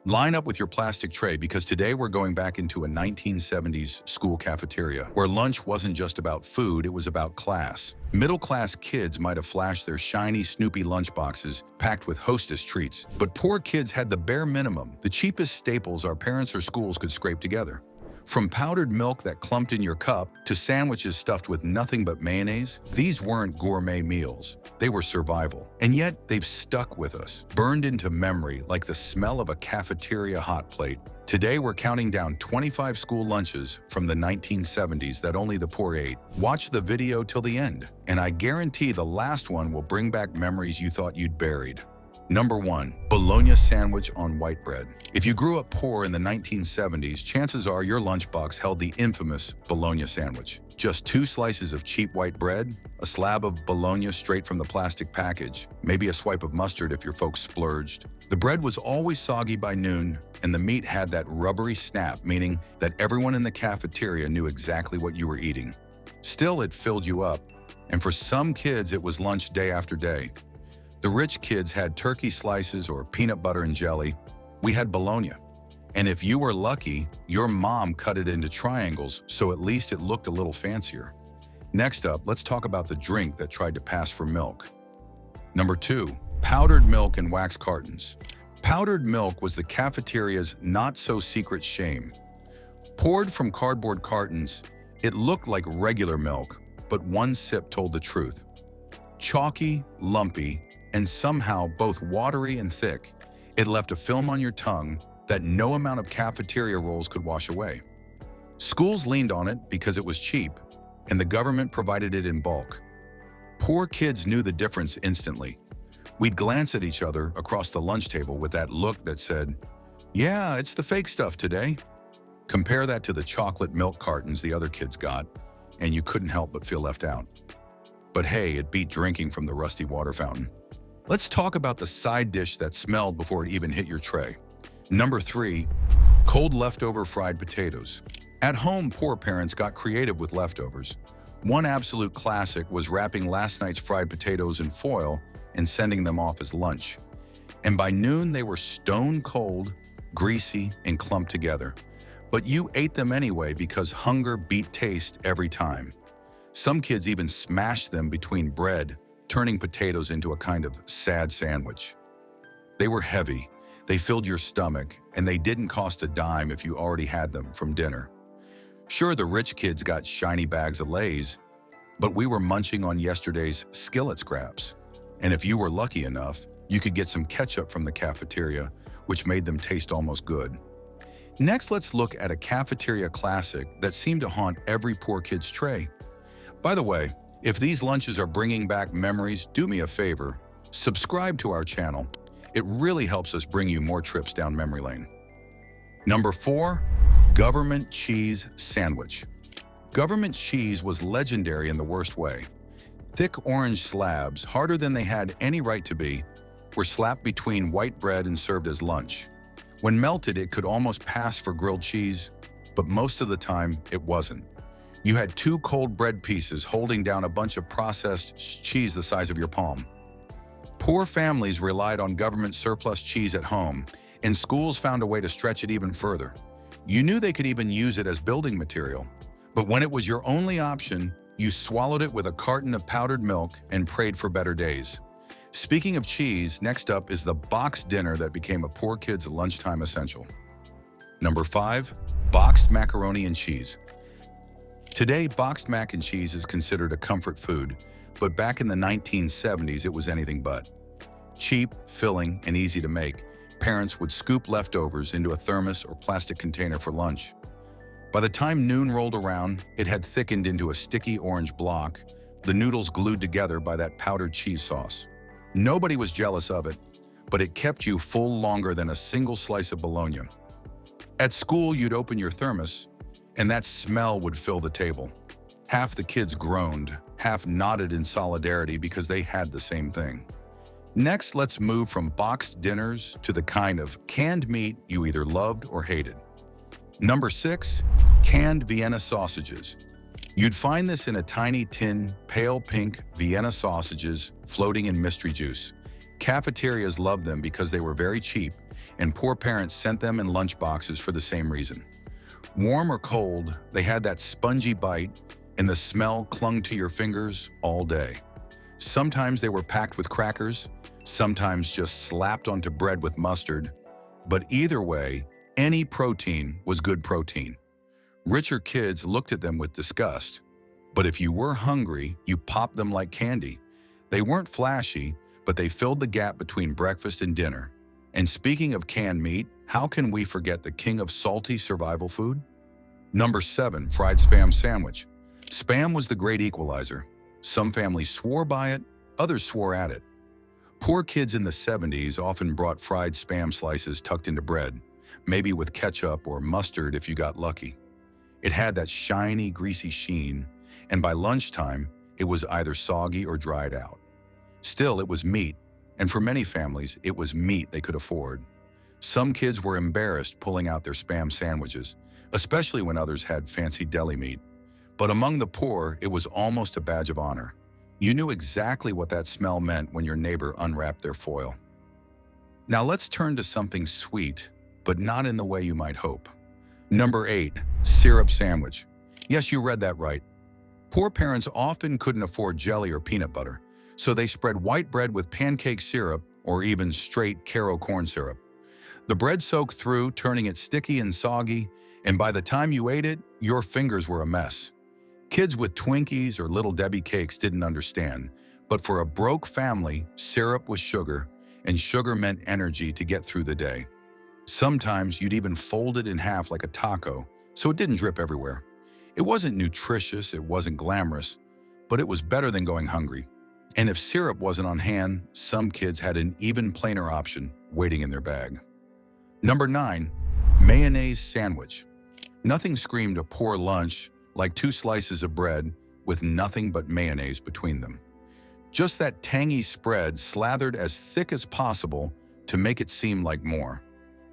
Line up with your plastic tray because today we're going back into a 1970s school cafeteria where lunch wasn't just about food, it was about class. Middle-class kids might have flashed their shiny Snoopy lunchboxes packed with Hostess treats, but poor kids had the bare minimum, the cheapest staples our parents or schools could scrape together. From powdered milk that clumped in your cup to sandwiches stuffed with nothing but mayonnaise, these weren't gourmet meals. They were survival. And yet, they've stuck with us, burned into memory like the smell of a cafeteria hot plate. Today, we're counting down 25 school lunches from the 1970s that only the poor ate. Watch the video till the end, and I guarantee the last one will bring back memories you thought you'd buried. Number 1. Bologna sandwich on white bread. If you grew up poor in the 1970s, chances are your lunchbox held the infamous bologna sandwich. Just 2 slices of cheap white bread, a slab of bologna straight from the plastic package, maybe a swipe of mustard if your folks splurged. The bread was always soggy by noon, and the meat had that rubbery snap, meaning that everyone in the cafeteria knew exactly what you were eating. Still, it filled you up, and for some kids, it was lunch day after day. The rich kids had turkey slices or peanut butter and jelly. We had bologna. And if you were lucky, your mom cut it into triangles, so at least it looked a little fancier. Next up, let's talk about the drink that tried to pass for milk. Number 2. Powdered milk in wax cartons. Powdered milk was the cafeteria's not-so-secret shame. Poured from cardboard cartons, it looked like regular milk, but one sip told the truth. Chalky, lumpy, and somehow both watery and thick, it left a film on your tongue that no amount of cafeteria rolls could wash away. Schools leaned on it because it was cheap, and the government provided it in bulk. Poor kids knew the difference instantly. We'd glance at each other across the lunch table with that look that said, "Yeah, it's the fake stuff today." Compare that to the chocolate milk cartons the other kids got, and you couldn't help but feel left out. But hey, it beat drinking from the rusty water fountain. Let's talk about the side dish that smelled before it even hit your tray. Number 3. Cold leftover fried potatoes. At home, poor parents got creative with leftovers. One absolute classic was wrapping last night's fried potatoes in foil and sending them off as lunch. And by noon, they were stone cold, greasy, and clumped together. But you ate them anyway because hunger beat taste every time. Some kids even smashed them between bread, turning potatoes into a kind of sad sandwich. They were heavy, they filled your stomach, and they didn't cost a dime if you already had them from dinner. Sure, the rich kids got shiny bags of Lay's, but we were munching on yesterday's skillet scraps. And if you were lucky enough, you could get some ketchup from the cafeteria, which made them taste almost good. Next, let's look at a cafeteria classic that seemed to haunt every poor kid's tray. By the way, if these lunches are bringing back memories, do me a favor, subscribe to our channel. It really helps us bring you more trips down memory lane. Number 4. Government cheese sandwich. Government cheese was legendary in the worst way. Thick orange slabs, harder than they had any right to be, were slapped between white bread and served as lunch. When melted, it could almost pass for grilled cheese, but most of the time, it wasn't. You had 2 cold bread pieces holding down a bunch of processed cheese the size of your palm. Poor families relied on government surplus cheese at home, and schools found a way to stretch it even further. You knew they could even use it as building material, but when it was your only option, you swallowed it with a carton of powdered milk and prayed for better days. Speaking of cheese, next up is the boxed dinner that became a poor kid's lunchtime essential. Number 5. Boxed macaroni and cheese. Today, boxed mac and cheese is considered a comfort food, but back in the 1970s, it was anything but. Cheap, filling, and easy to make, parents would scoop leftovers into a thermos or plastic container for lunch. By the time noon rolled around, it had thickened into a sticky orange block, the noodles glued together by that powdered cheese sauce. Nobody was jealous of it, but it kept you full longer than a single slice of bologna. At school, you'd open your thermos, and that smell would fill the table. Half the kids groaned, half nodded in solidarity because they had the same thing. Next, let's move from boxed dinners to the kind of canned meat you either loved or hated. Number 6. Canned Vienna sausages. You'd find this in a tiny tin, pale pink Vienna sausages floating in mystery juice. Cafeterias loved them because they were very cheap, and poor parents sent them in lunchboxes for the same reason. Warm or cold, they had that spongy bite, and the smell clung to your fingers all day. Sometimes they were packed with crackers, sometimes just slapped onto bread with mustard, but either way, any protein was good protein. Richer kids looked at them with disgust, but if you were hungry, you popped them like candy. They weren't flashy, but they filled the gap between breakfast and dinner. And speaking of canned meat, how can we forget the king of salty survival food? Number 7, fried Spam sandwich. Spam was the great equalizer. Some families swore by it, others swore at it. Poor kids in the 70s often brought fried Spam slices tucked into bread, maybe with ketchup or mustard if you got lucky. It had that shiny, greasy sheen, and by lunchtime, it was either soggy or dried out. Still, it was meat, and for many families, it was meat they could afford. Some kids were embarrassed pulling out their Spam sandwiches, especially when others had fancy deli meat. But among the poor, it was almost a badge of honor. You knew exactly what that smell meant when your neighbor unwrapped their foil. Now let's turn to something sweet, but not in the way you might hope. Number 8, syrup sandwich. Yes, you read that right. Poor parents often couldn't afford jelly or peanut butter, so they spread white bread with pancake syrup or even straight Caro corn syrup. The bread soaked through, turning it sticky and soggy, and by the time you ate it, your fingers were a mess. Kids with Twinkies or Little Debbie cakes didn't understand, but for a broke family, syrup was sugar, and sugar meant energy to get through the day. Sometimes you'd even fold it in half like a taco, so it didn't drip everywhere. It wasn't nutritious, it wasn't glamorous, but it was better than going hungry. And if syrup wasn't on hand, some kids had an even plainer option waiting in their bag. Number 9, mayonnaise sandwich. Nothing screamed a poor lunch like 2 slices of bread with nothing but mayonnaise between them. Just that tangy spread slathered as thick as possible to make it seem like more.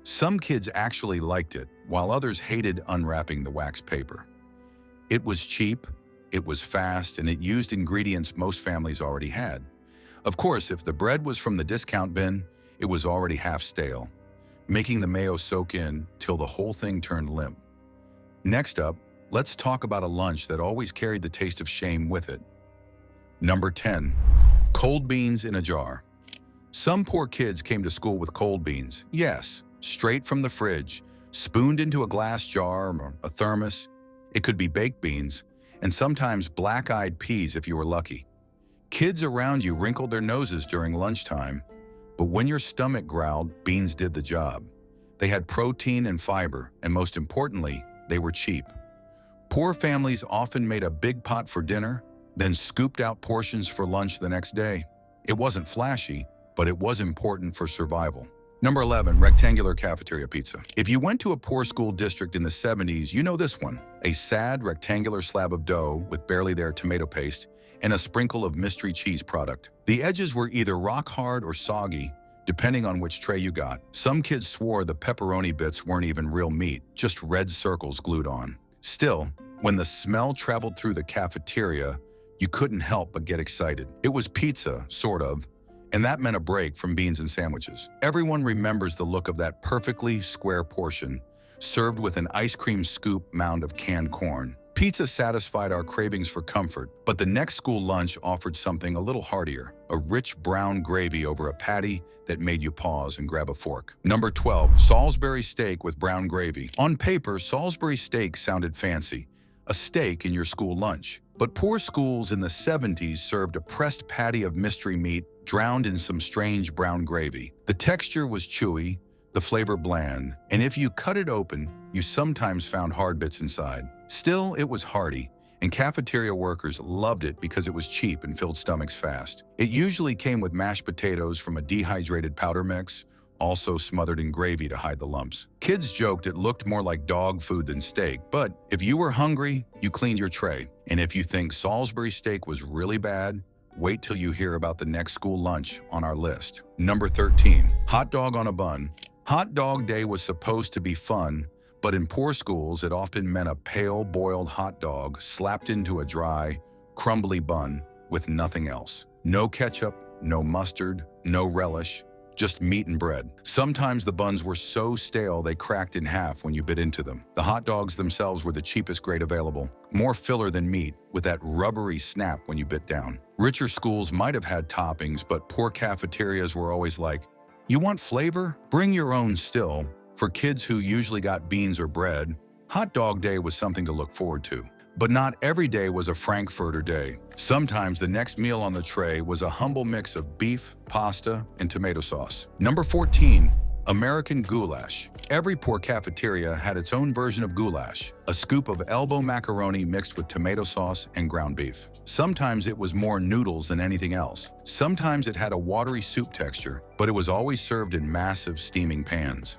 Some kids actually liked it, while others hated unwrapping the wax paper. It was cheap, it was fast, and it used ingredients most families already had. Of course, if the bread was from the discount bin, it was already half stale, making the mayo soak in till the whole thing turned limp. Next up, let's talk about a lunch that always carried the taste of shame with it. Number 10, cold beans in a jar. Some poor kids came to school with cold beans, yes, straight from the fridge, spooned into a glass jar or a thermos. It could be baked beans, and sometimes black-eyed peas if you were lucky. Kids around you wrinkled their noses during lunchtime, but when your stomach growled, beans did the job. They had protein and fiber, and most importantly, they were cheap. Poor families often made a big pot for dinner, then scooped out portions for lunch the next day. It wasn't flashy, but it was important for survival. Number 11, rectangular cafeteria pizza. If you went to a poor school district in the 70s, you know this one. A sad rectangular slab of dough with barely there tomato paste and a sprinkle of mystery cheese product. The edges were either rock hard or soggy, depending on which tray you got. Some kids swore the pepperoni bits weren't even real meat, just red circles glued on. Still, when the smell traveled through the cafeteria, you couldn't help but get excited. It was pizza, sort of, and that meant a break from beans and sandwiches. Everyone remembers the look of that perfectly square portion, served with an ice cream scoop mound of canned corn. Pizza satisfied our cravings for comfort, but the next school lunch offered something a little heartier, a rich brown gravy over a patty that made you pause and grab a fork. Number 12, Salisbury steak with brown gravy. On paper, Salisbury steak sounded fancy, a steak in your school lunch. But poor schools in the 70s served a pressed patty of mystery meat drowned in some strange brown gravy. The texture was chewy, the flavor bland, and if you cut it open, you sometimes found hard bits inside. Still, it was hearty, and cafeteria workers loved it because it was cheap and filled stomachs fast. It usually came with mashed potatoes from a dehydrated powder mix, also smothered in gravy to hide the lumps. Kids joked it looked more like dog food than steak, but if you were hungry, you cleaned your tray. And if you think Salisbury steak was really bad, wait till you hear about the next school lunch on our list. Number 13, hot dog on a bun. Hot dog day was supposed to be fun, but in poor schools, it often meant a pale boiled hot dog slapped into a dry, crumbly bun with nothing else. No ketchup, no mustard, no relish, just meat and bread. Sometimes the buns were so stale they cracked in half when you bit into them. The hot dogs themselves were the cheapest grade available, more filler than meat, with that rubbery snap when you bit down. Richer schools might have had toppings, but poor cafeterias were always like, "You want flavor? Bring your own still." For kids who usually got beans or bread, hot dog day was something to look forward to. But not every day was a Frankfurter day. Sometimes the next meal on the tray was a humble mix of beef, pasta, and tomato sauce. Number 14, American goulash. Every poor cafeteria had its own version of goulash, a scoop of elbow macaroni mixed with tomato sauce and ground beef. Sometimes it was more noodles than anything else. Sometimes it had a watery soup texture, but it was always served in massive steaming pans.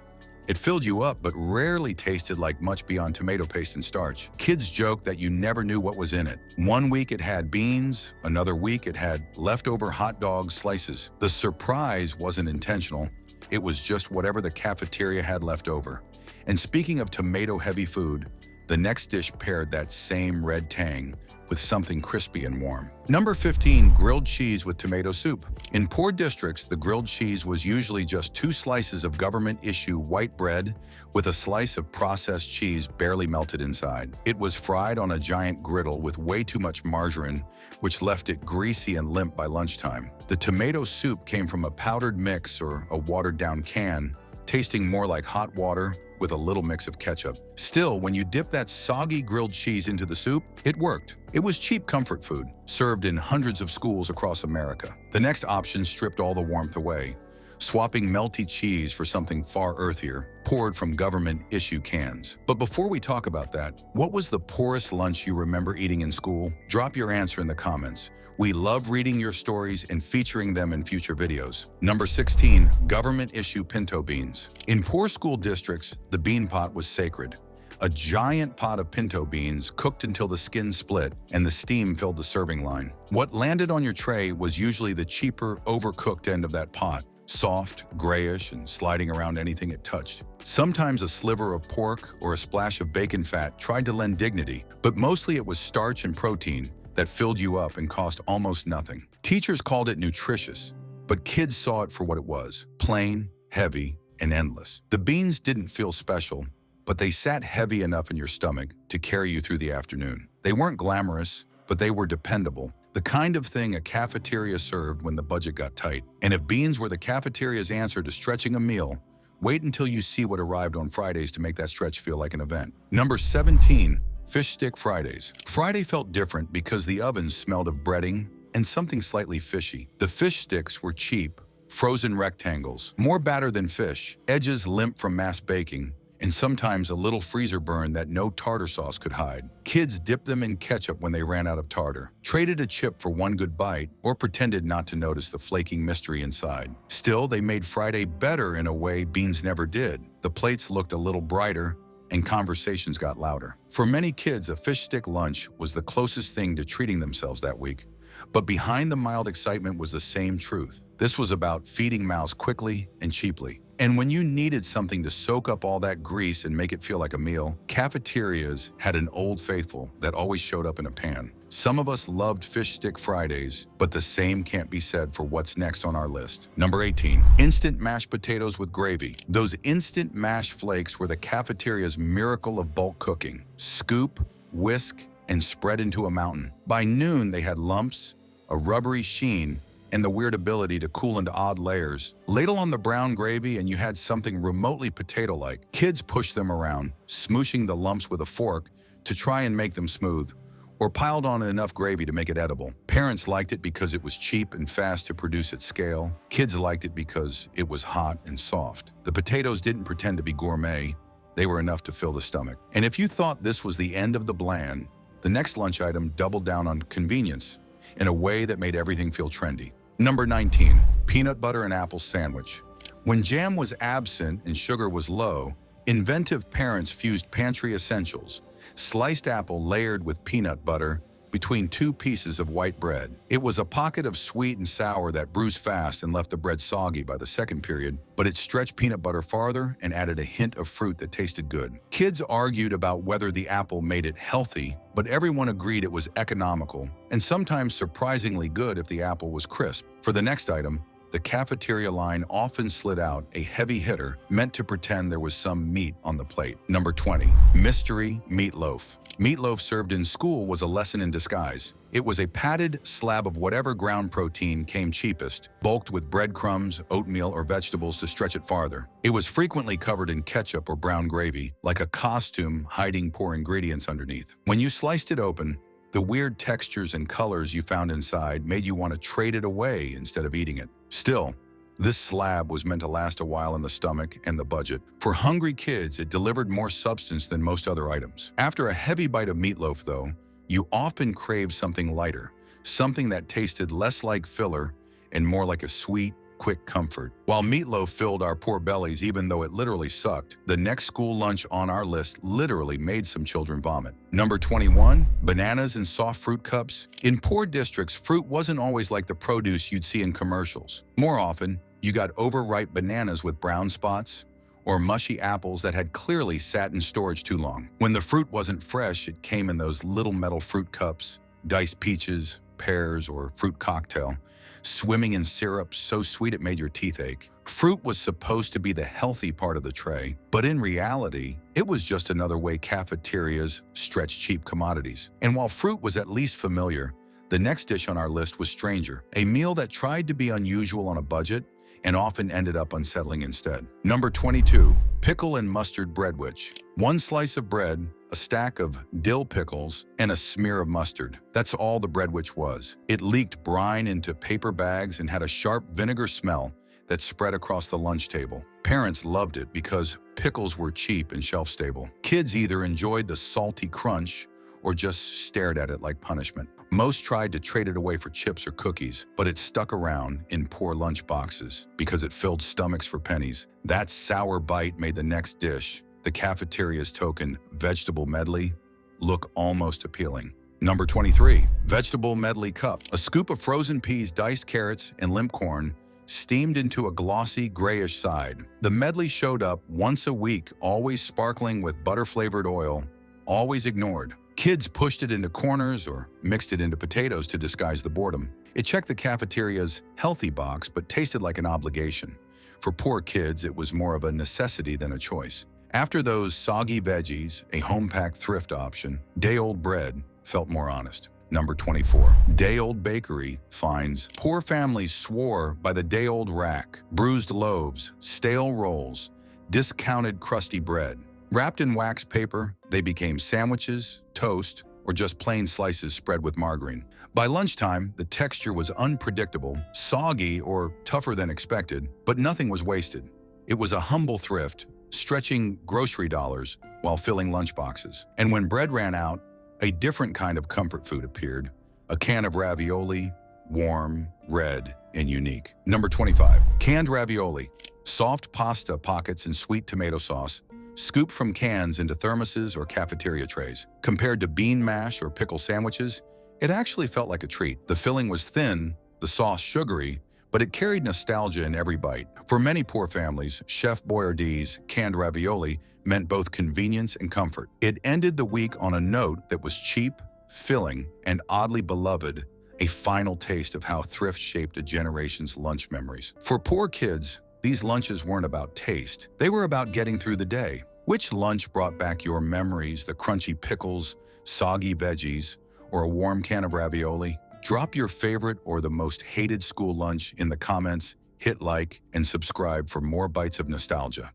It filled you up, but rarely tasted like much beyond tomato paste and starch. Kids joked that you never knew what was in it. One week it had beans, another week it had leftover hot dog slices. The surprise wasn't intentional. It was just whatever the cafeteria had left over. And speaking of tomato-heavy food, the next dish paired that same red tang with something crispy and warm. Number 15, grilled cheese with tomato soup. In poor districts, the grilled cheese was usually just 2 slices of government-issue white bread with a slice of processed cheese barely melted inside. It was fried on a giant griddle with way too much margarine, which left it greasy and limp by lunchtime. The tomato soup came from a powdered mix or a watered-down can, tasting more like hot water with a little mix of ketchup. Still, when you dip that soggy grilled cheese into the soup, it worked. It was cheap comfort food, served in hundreds of schools across America. The next option stripped all the warmth away, swapping melty cheese for something far earthier, poured from government-issue cans. But before we talk about that, what was the poorest lunch you remember eating in school? Drop your answer in the comments. We love reading your stories and featuring them in future videos. Number 16, government-issue pinto beans. In poor school districts, the bean pot was sacred. A giant pot of pinto beans cooked until the skin split and the steam filled the serving line. What landed on your tray was usually the cheaper, overcooked end of that pot, soft, grayish, and sliding around anything it touched. Sometimes a sliver of pork or a splash of bacon fat tried to lend dignity, but mostly it was starch and protein that filled you up and cost almost nothing. Teachers called it nutritious, but kids saw it for what it was: plain, heavy, and endless. The beans didn't feel special, but they sat heavy enough in your stomach to carry you through the afternoon. They weren't glamorous, but they were dependable. The kind of thing a cafeteria served when the budget got tight. And if beans were the cafeteria's answer to stretching a meal, wait until you see what arrived on Fridays to make that stretch feel like an event. Number 17, Fish Stick Fridays. Friday felt different because the ovens smelled of breading and something slightly fishy. The fish sticks were cheap, frozen rectangles, more batter than fish, edges limp from mass baking, and sometimes a little freezer burn that no tartar sauce could hide. Kids dipped them in ketchup when they ran out of tartar, traded a chip for one good bite, or pretended not to notice the flaking mystery inside. Still, they made Friday better in a way beans never did. The plates looked a little brighter, and conversations got louder. For many kids, a fish stick lunch was the closest thing to treating themselves that week. But behind the mild excitement was the same truth. This was about feeding mouths quickly and cheaply. And when you needed something to soak up all that grease and make it feel like a meal, cafeterias had an old faithful that always showed up in a pan. Some of us loved Fish Stick Fridays, but the same can't be said for what's next on our list. Number 18, instant mashed potatoes with gravy. Those instant mashed flakes were the cafeteria's miracle of bulk cooking. Scoop, whisk, and spread into a mountain. By noon, they had lumps, a rubbery sheen, and the weird ability to cool into odd layers. Ladle on the brown gravy and you had something remotely potato-like. Kids pushed them around, smooshing the lumps with a fork to try and make them smooth, or piled on enough gravy to make it edible. Parents liked it because it was cheap and fast to produce at scale. Kids liked it because it was hot and soft. The potatoes didn't pretend to be gourmet. They were enough to fill the stomach. And if you thought this was the end of the bland, the next lunch item doubled down on convenience in a way that made everything feel trendy. Number 19, peanut butter and apple sandwich. When jam was absent and sugar was low, inventive parents fused pantry essentials: sliced apple layered with peanut butter between 2 pieces of white bread. It was a pocket of sweet and sour that bruised fast and left the bread soggy by the second period, but it stretched peanut butter farther and added a hint of fruit that tasted good. Kids argued about whether the apple made it healthy, but everyone agreed it was economical and sometimes surprisingly good if the apple was crisp. For the next item, the cafeteria line often slid out a heavy hitter meant to pretend there was some meat on the plate. Number 20. Mystery meatloaf. Meatloaf served in school was a lesson in disguise. It was a padded slab of whatever ground protein came cheapest, bulked with breadcrumbs, oatmeal, or vegetables to stretch it farther. It was frequently covered in ketchup or brown gravy, like a costume hiding poor ingredients underneath. When you sliced it open, the weird textures and colors you found inside made you want to trade it away instead of eating it. Still, this slab was meant to last a while in the stomach and the budget. For hungry kids, it delivered more substance than most other items. After a heavy bite of meatloaf, though, you often craved something lighter, something that tasted less like filler and more like a sweet, quick comfort. While meatloaf filled our poor bellies even though it literally sucked, the next school lunch on our list literally made some children vomit. Number 21, bananas and soft fruit cups. In poor districts, fruit wasn't always like the produce you'd see in commercials. More often, you got overripe bananas with brown spots, or mushy apples that had clearly sat in storage too long. When the fruit wasn't fresh, it came in those little metal fruit cups, diced peaches, pears, or fruit cocktail, swimming in syrup so sweet it made your teeth ache. Fruit was supposed to be the healthy part of the tray, but in reality, it was just another way cafeterias stretched cheap commodities. And while fruit was at least familiar, the next dish on our list was stranger, a meal that tried to be unusual on a budget and often ended up unsettling instead. Number 22, pickle and mustard breadwich. One slice of bread, a stack of dill pickles, and a smear of mustard. That's all the breadwich was. It leaked brine into paper bags and had a sharp vinegar smell that spread across the lunch table. Parents loved it because pickles were cheap and shelf-stable. Kids either enjoyed the salty crunch or just stared at it like punishment. Most tried to trade it away for chips or cookies, but it stuck around in poor lunch boxes because it filled stomachs for pennies. That sour bite made the next dish, the cafeteria's token vegetable medley, look almost appealing. Number 23, vegetable medley cup. A scoop of frozen peas, diced carrots, and limp corn steamed into a glossy grayish side. The medley showed up once a week, always sparkling with butter-flavored oil, always ignored. Kids pushed it into corners or mixed it into potatoes to disguise the boredom. It checked the cafeteria's healthy box, but tasted like an obligation. For poor kids, it was more of a necessity than a choice. After those soggy veggies, a home-packed thrift option, day-old bread felt more honest. Number 24, day-old bakery finds. Poor families swore by the day-old rack, bruised loaves, stale rolls, discounted crusty bread. Wrapped in wax paper, they became sandwiches, toast, or just plain slices spread with margarine. By lunchtime, the texture was unpredictable, soggy or tougher than expected, but nothing was wasted. It was a humble thrift, stretching grocery dollars while filling lunchboxes. And when bread ran out, a different kind of comfort food appeared, a can of ravioli, warm, red, and unique. Number 25, canned ravioli. Soft pasta pockets and sweet tomato sauce, scooped from cans into thermoses or cafeteria trays. Compared to bean mash or pickle sandwiches, it actually felt like a treat. The filling was thin, the sauce sugary, but it carried nostalgia in every bite. For many poor families, Chef Boyardee's canned ravioli meant both convenience and comfort. It ended the week on a note that was cheap, filling, and oddly beloved, a final taste of how thrift shaped a generation's lunch memories. For poor kids, these lunches weren't about taste. They were about getting through the day. Which lunch brought back your memories, the crunchy pickles, soggy veggies, or a warm can of ravioli? Drop your favorite or the most hated school lunch in the comments, hit like, and subscribe for more bites of nostalgia.